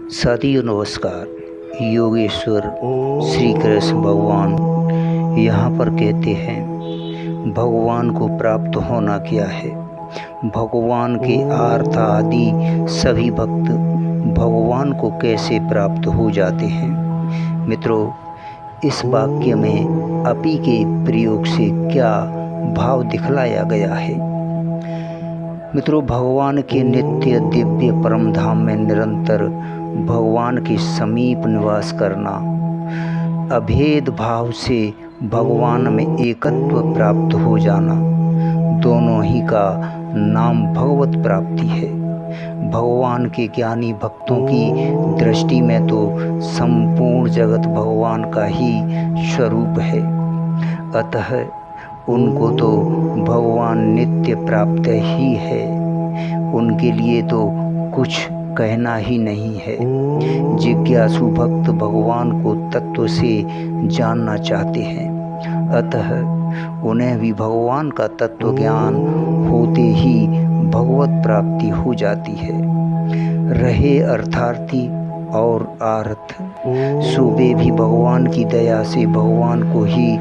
साथियों नमस्कार। योगेश्वर श्री कृष्ण भगवान यहाँ पर कहते हैं, भगवान को प्राप्त होना क्या है। भगवान के आर्त आदि सभी भक्त भगवान को कैसे प्राप्त हो जाते हैं। मित्रों, इस वाक्य में अपि के प्रयोग से क्या भाव दिखलाया गया है। मित्रों, भगवान के नित्य दिव्य परम धाम में निरंतर भगवान के समीप निवास करना, अभेद भाव से भगवान में एकत्व प्राप्त हो जाना, दोनों ही का नाम भगवत प्राप्ति है। भगवान के ज्ञानी भक्तों की दृष्टि में तो संपूर्ण जगत भगवान का ही स्वरूप है। अतः उनको तो भगवान नित्य प्राप्त ही है। उनके लिए तो कुछ कहना ही नहीं है। जिज्ञासु भक्त भगवान को तत्व से जानना चाहते हैं, अतः उन्हें भी भगवान का तत्व ज्ञान होते ही भगवत प्राप्ति हो जाती है। रहे अर्थार्थी और आर्थ, सो वे भी भगवान की दया से भगवान को ही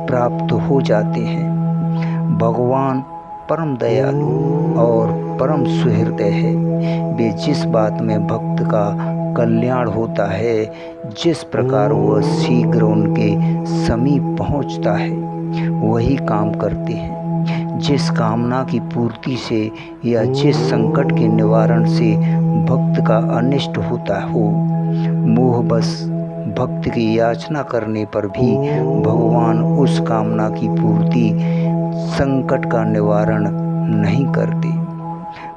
प्राप्त हो जाते हैं। भगवान परम दयालु और परम सुहृदय है। वे जिस बात में भक्त का कल्याण होता है, जिस प्रकार वह शीघ्र उनके समीप पहुंचता है, वही काम करते हैं। जिस कामना की पूर्ति से या जिस संकट के निवारण से भक्त का अनिष्ट होता हो, मोहबश भक्त की याचना करने पर भी भगवान उस कामना की पूर्ति, संकट का निवारण नहीं करते,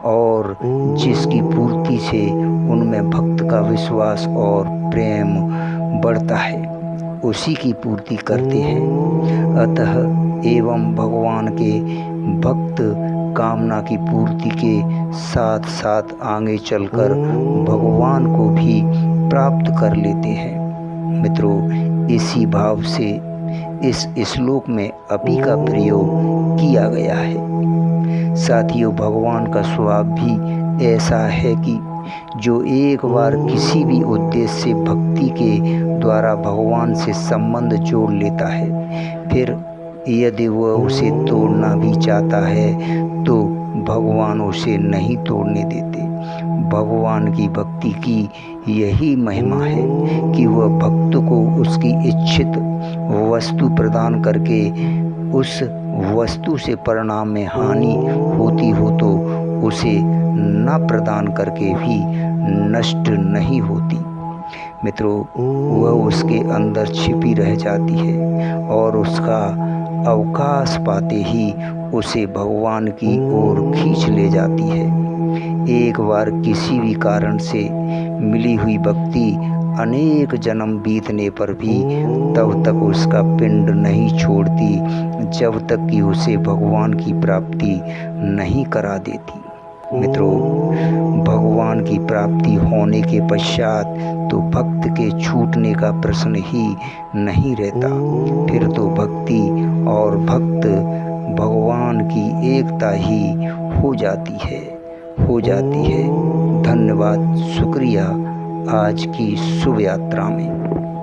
और जिसकी पूर्ति से उनमें भक्त का विश्वास और प्रेम बढ़ता है, उसी की पूर्ति करते हैं। अतः एवं भगवान के भक्त कामना की पूर्ति के साथ साथ आगे चलकर भगवान को भी प्राप्त कर लेते हैं। मित्रों, इसी भाव से इस श्लोक में अपि का प्रयोग किया गया है। साथियों, भगवान का स्वभाव भी ऐसा है कि जो एक बार किसी भी उद्देश्य से भक्ति के द्वारा भगवान से संबंध जोड़ लेता है, फिर यदि वह उसे तोड़ना भी चाहता है तो भगवान उसे नहीं तोड़ने देते। भगवान की भक्ति की यही महिमा है कि वह भक्त को उसकी इच्छित वस्तु प्रदान करके उस वस्तु से परिणाम में हानि होती हो तो उसे न प्रदान करके भी नष्ट नहीं होती। मित्रों, वह उसके अंदर छिपी रह जाती है और उसका अवकाश पाते ही उसे भगवान की ओर खींच ले जाती है। एक बार किसी भी कारण से मिली हुई भक्ति अनेक जन्म बीतने पर भी तब तक उसका पिंड नहीं छोड़ती, जब तक कि उसे भगवान की प्राप्ति नहीं करा देती। मित्रों, भगवान की प्राप्ति होने के पश्चात तो भक्त के छूटने का प्रश्न ही नहीं रहता। फिर तो भक्ति और भक्त भगवान की एकता ही हो जाती है। धन्यवाद, शुक्रिया आज की शुभ यात्रा में।